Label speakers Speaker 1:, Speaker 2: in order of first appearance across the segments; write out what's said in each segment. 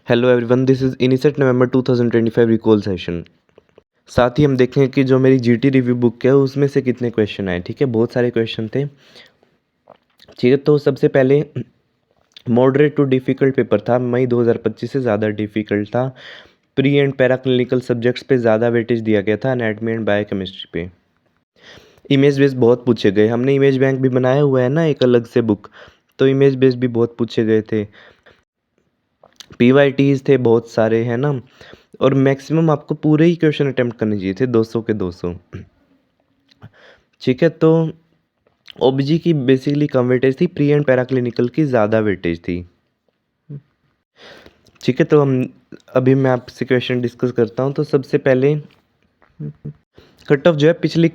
Speaker 1: Hello everyone, this is INICET November 2025 recall session. साथ ही हम देखें कि जो मेरी जीटी रिव्यू बुक है उसमें से कितने क्वेश्चन आए। ठीक है, बहुत सारे क्वेश्चन थे। ठीक है, तो सबसे पहले मॉडरेट टू डिफ़िकल्ट पेपर था। मई 2025 से ज़्यादा डिफ़िकल्ट था। Pre and para clinical subjects पे ज़्यादा वेटेज दिया गया था, एनाटॉमी एंड बायोकेमिस्ट्री पे। इमेज बेस्ड बहुत पूछे गए। हमने इमेज बैंक भी बनाया हुआ है ना एक अलग से बुक, तो इमेज बेस्ड भी बहुत पूछे गए थे। पीवाईटीज थे बहुत सारे, है ना। और मैक्सिमम आपको पूरे ही क्वेश्चन अटेम्प्ट करने चाहिए थे, 200 के 200। ठीक है, तो ओबीजी की बेसिकली कम वेटेज थी, प्री एंड पैरा क्लिनिकल की ज़्यादा वेटेज थी। ठीक है, तो अभी मैं आपसे क्वेश्चन डिस्कस करता हूँ। तो सबसे पहले कट ऑफ जो है पिछले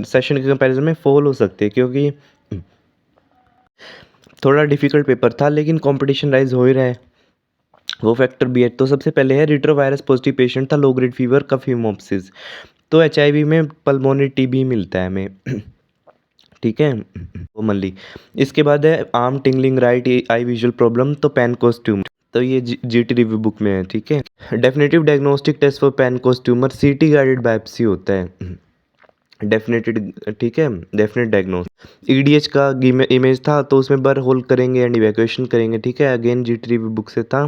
Speaker 1: सेशन के कंपैरिजन में फॉल हो सकते हैं, क्योंकि थोड़ा डिफिकल्ट पेपर था, लेकिन कंपटीशन राइज हो ही रहा है, वो फैक्टर भी है। तो सबसे पहले है रिट्रोवायरस पॉजिटिव पेशेंट था, लो ग्रेड फीवर, कफ हीमोप्सिस। तो एचआईवी में पल्मोनरी टीबी मिलता है हमें। ठीक है, कॉमनली। इसके बाद है arm tingling, right I visual problem, तो पैनकोस ट्यूमर। तो ये जीटी रिव्यू बुक में है। ठीक है, definitive diagnostic test for Pancoast tumour CT guided biopsy होता है, डेफिनेटेड। ठीक है, डेफिनेट डायग्नोस। ईडीएच का इमेज था, तो उसमें बर होल करेंगे एंड इवैक्यूएशन करेंगे। ठीक है, अगेन जीटी रिव्यू बुक से था।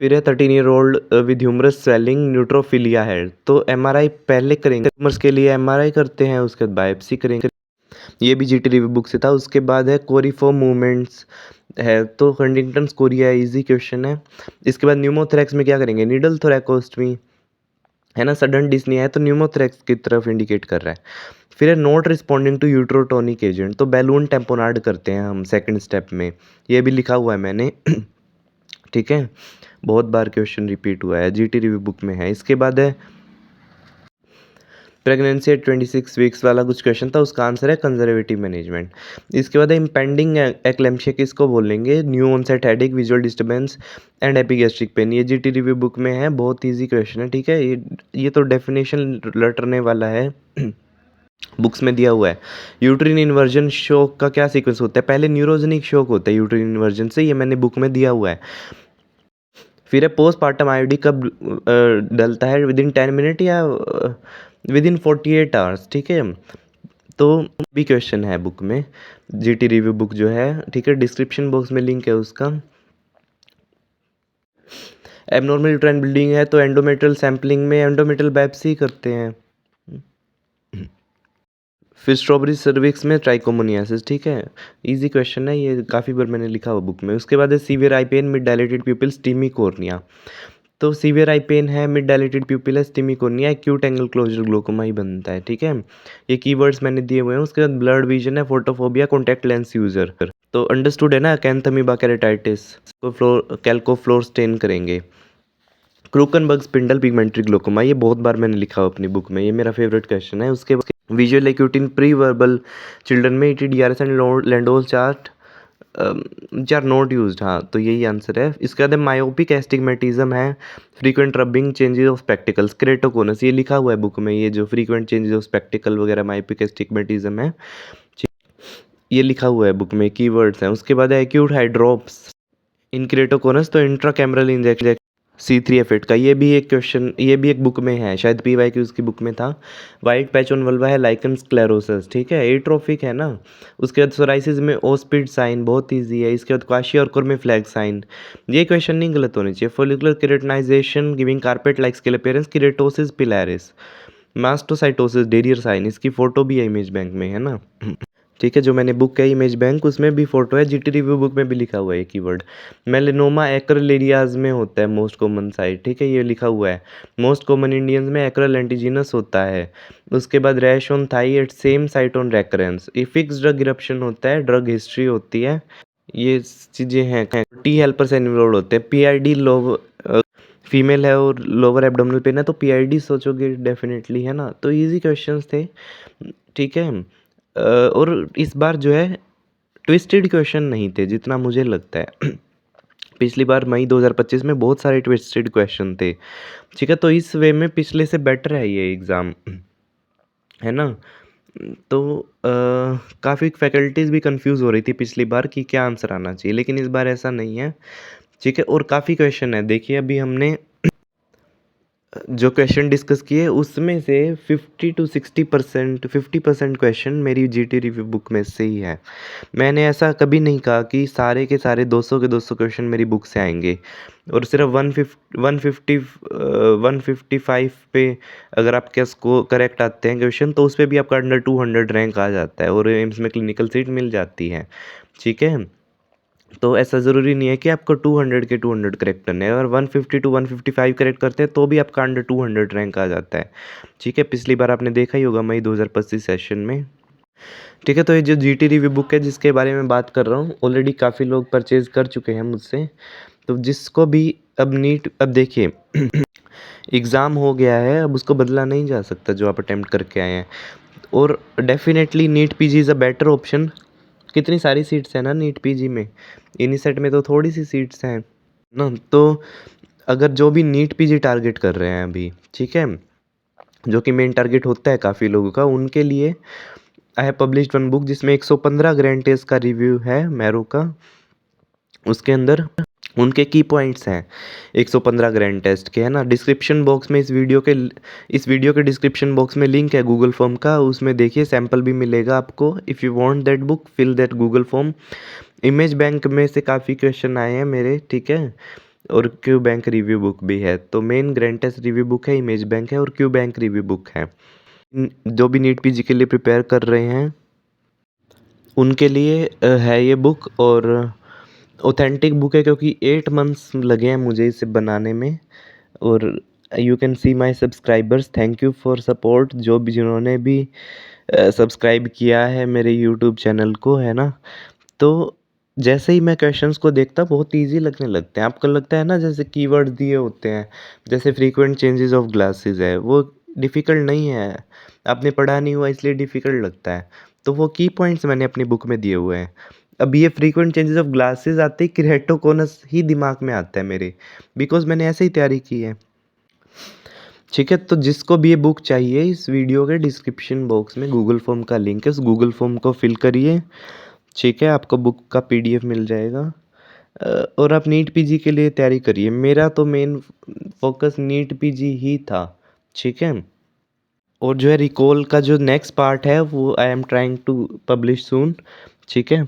Speaker 1: फिर है 13 year old with humerus swelling neutrophilia है, तो एमआरआई पहले करेंगे। ट्यूमर्स के लिए एमआरआई करते हैं, उसके बाद बायोप्सी करेंगे। ये भी जीटी रिव्यू बुक से था। उसके बाद है कोरिफो मूवमेंट्स है, तो हंटिंगटन कोरिया, इजी क्वेश्चन है। इसके बाद न्यूमोथोरैक्स में क्या करेंगे, नीडल थोरैकोस्टमी, है ना। सडन डिस्निया है, तो न्यूमोथोरैक्स की तरफ इंडिकेट कर रहा है। फिर है नॉट रिस्पॉन्डिंग टू यूट्रोटोनिक एजेंट, तो बैलून टेम्पोनार्ड करते हैं हम सेकंड स्टेप में। ये भी लिखा हुआ है मैंने। ठीक है, बहुत बार क्वेश्चन रिपीट हुआ है, जीटी रिव्यू बुक में है। इसके बाद है प्रेगनेंसी एट 26 वीक्स वाला कुछ क्वेश्चन था, उसका आंसर है कंजर्वेटिव मैनेजमेंट। इसके बाद है इम्पेंडिंग एक्लेम्शिया किसको बोलेंगे, new onset headache, visual disturbance and epigastric pain. ये जीटी रिव्यू बुक में है, बहुत ईजी क्वेश्चन है। ठीक है, ये तो डेफिनेशन रटने वाला है। बुक्स में दिया हुआ है। यूट्रिन इन्वर्जन शॉक का क्या सीक्वेंस होता है, पहले न्यूरोजेनिक शॉक होता है यूट्रिन इन्वर्जन से, ये मैंने बुक में दिया हुआ है। फिर है पोस्टपार्टम आईओडी कब डलता है, विद इन 10 मिनट या विद इन 48 आवर्स। ठीक है, तो भी क्वेश्चन है बुक में, जीटी रिव्यू बुक जो है। ठीक है, डिस्क्रिप्शन बॉक्स में लिंक है उसका। एबनॉर्मल यूट्राइन ब्लीडिंग है, तो एंडोमेट्रियल सैंपलिंग में एंडोमेट्रियल बायोप्सी करते हैं। फिर स्ट्रॉबेरी सर्विक्स में ट्राइकोमोनियासिस। ठीक है, इजी क्वेश्चन है, ये काफ़ी बार मैंने लिखा हुआ बुक में। उसके बाद है severe eye pain, mid dilated pupil, steamy cornea. तो सीवियर आई पेन है, मिड डायलेटेड प्यूपिल है, steamy cornea, acute angle closure glaucoma ही बनता है। ठीक है, ये कीवर्ड्स मैंने दिए हुए हैं। उसके बाद ब्लड विजन है, फोटोफोबिया, कॉन्टैक्ट लेंस यूजर। तो अंडरस्टूड है ना, कैंथमीबा केरेटाइटिस, तो कैल्कोफ्लोर स्टेन करेंगे। क्रूकनबर्ग स्पिंडल पिगमेंटरी ग्लोकोमा, ये बहुत बार मैंने लिखा हुआ अपनी बुक में, ये मेरा फेवरेट क्वेश्चन है। उसके बाद visual acute in pre verbal children में ETDRS and Landolt chart are not used. हाँ, तो यही आंसर है। इसके बाद मायोपिक एस्टिग्मेटिज्म है, frequent rubbing, changes of spectacles, keratoconus, ये लिखा हुआ है बुक में। ये जो फ्रीक्वेंट चेंजेस ऑफ स्पेक्टिकल वगैरह मायोपिक एस्टिग्मेटिज्म है, ये लिखा हुआ है बुक में, कीवर्ड्स हैं। उसके बाद है एक्यूट हाइड्रोप्स इन केरेटोकोनस, तो इंट्राकैमरल इंजेक्शन C3F8 का, ये भी एक क्वेश्चन, ये भी एक बुक में है, शायद PY की उसकी बुक में था। वाइट पैच ऑन वल्वा है, लाइकन स्क्लेरोसिस। ठीक है, एट्रोफिक है ना। उसके बाद सोराइसिस में ओस्पिड साइन, बहुत इजी है। इसके बाद क्वाशियोरकोर में फ्लैग साइन, ये क्वेश्चन नहीं गलत होने चाहिए। Follicular keratinization giving carpet like scale appearance, keratosis pilaris, mastocytosis, Darier sign, इसकी फोटो भी है इमेज बैंक में, है ना। ठीक है, जो मैंने बुक है इमेज बैंक, उसमें भी फोटो है। जीटी रिव्यू बुक में भी लिखा हुआ है कीवर्ड। मेलेनोमा एक्रल एरियाज में होता है मोस्ट कॉमन साइट। ठीक है, ये लिखा हुआ है। मोस्ट कॉमन इंडियंस में एक्रल एंटीजीनस होता है। उसके बाद rash on thigh at same site on recurrence, fix drug eruption होता है, ड्रग हिस्ट्री होती है, ये चीज़ें हैं। टी हेल्पर से इन्वॉल्व होते हैं। पीआईडी लो फीमेल है और लोअर एब्डोमिनल पेन है, तो पीआईडी सोचोगे डेफिनेटली, है ना। तो इजी क्वेश्चंस थे। ठीक है, और इस बार जो है ट्विस्टेड क्वेश्चन नहीं थे जितना मुझे लगता है। पिछली बार मई 2025 में बहुत सारे ट्विस्टेड क्वेश्चन थे। ठीक है, तो इस वे में पिछले से बेटर है ये एग्ज़ाम, है ना। तो काफ़ी फैकल्टीज़ भी कन्फ्यूज़ हो रही थी पिछली बार कि क्या आंसर आना चाहिए, लेकिन इस बार ऐसा नहीं है, ठीक है? और काफ़ी क्वेश्चन है, देखिए अभी हमने जो क्वेश्चन डिस्कस किए उसमें से 50 टू 60% 50% क्वेश्चन मेरी जीटी रिव्यू बुक में से ही है। मैंने ऐसा कभी नहीं कहा कि सारे के सारे 200 के 200 क्वेश्चन मेरी बुक से आएँगे और सिर्फ 155 पे अगर आपके करेक्ट आते हैं क्वेश्चन, तो उसपे भी आपका अंडर 200 रैंक आ जाता है और एम्स में क्लिनिकल सीट मिल जाती है, ठीक है? तो ऐसा ज़रूरी नहीं है कि आपको 200 के 200 करेक्ट करने हैं। अगर 150 टू 155 करेक्ट करते हैं तो भी आपका अंडर 200 रैंक आ जाता है, ठीक है? पिछली बार आपने देखा ही होगा मई 2025 सेशन में, ठीक है? तो ये जो जीटी रिव्यू बुक है जिसके बारे में बात कर रहा हूँ, ऑलरेडी काफ़ी लोग परचेज़ कर चुके हैं मुझसे। तो जिसको भी अब देखिए एग्ज़ाम हो गया है, अब उसको बदला नहीं जा सकता जो आप अटेम्प्ट करके आए हैं। और definitely NEET PG is a better option. कितनी सारी सीट्स हैं ना नीट पीजी में, इनिसेट में तो थोड़ी सी सीट्स हैं ना। तो अगर जो भी नीट पीजी टारगेट कर रहे हैं अभी, ठीक है, जो कि मेन टारगेट होता है काफ़ी लोगों का, उनके लिए I have published one book जिसमें 115 ग्रैंड टेस्ट का रिव्यू है मैरो का। उसके अंदर उनके की पॉइंट्स हैं 115 ग्रैंड टेस्ट के, है ना। डिस्क्रिप्शन बॉक्स में इस वीडियो के डिस्क्रिप्शन बॉक्स में लिंक है गूगल फॉर्म का, उसमें देखिए सैम्पल भी मिलेगा आपको। If you want that book fill that Google form. Image bank में से काफ़ी क्वेश्चन आए हैं मेरे, ठीक है, और क्यू बैंक रिव्यू बुक भी है। तो main grand test review book है, इमेज बैंक है और क्यू बैंक रिव्यू बुक है। जो भी नीट पीजी के लिए प्रिपेयर कर रहे हैं उनके लिए है ये बुक, और ऑथेंटिक बुक है क्योंकि 8 मंथ्स लगे हैं मुझे इसे बनाने में। और you can see my subscribers, thank you for support, जो भी जिन्होंने भी सब्सक्राइब किया है मेरे यूट्यूब चैनल को, है ना। तो जैसे ही मैं क्वेश्चंस को देखता बहुत इजी लगने लगते हैं। आपको लगता है ना जैसे कीवर्ड दिए होते हैं, जैसे फ्रीक्वेंट चेंजेस ऑफ ग्लासेस है, वो डिफ़िकल्ट नहीं है, आपने पढ़ा नहीं हुआ इसलिए डिफ़िकल्ट लगता है। तो वो की पॉइंट्स मैंने अपनी बुक में दिए हुए हैं। अब ये फ्रीक्वेंट चेंजेस ऑफ ग्लासेस आते ही केरेटोकोनस ही दिमाग में आता है मेरे, बिकॉज़ मैंने ऐसे ही तैयारी की है, ठीक है। तो जिसको भी ये बुक चाहिए, इस वीडियो के डिस्क्रिप्शन बॉक्स में गूगल फॉर्म का लिंक है, उस गूगल फॉर्म को फिल करिए, ठीक है, आपको बुक का पीडीएफ मिल जाएगा। और आप नीट पीजी के लिए तैयारी करिए। मेरा तो मेन फोकस नीट पीजी ही था, ठीक है। और जो है रिकॉल का जो नेक्स्ट पार्ट है वो I am trying to publish soon, ठीक है।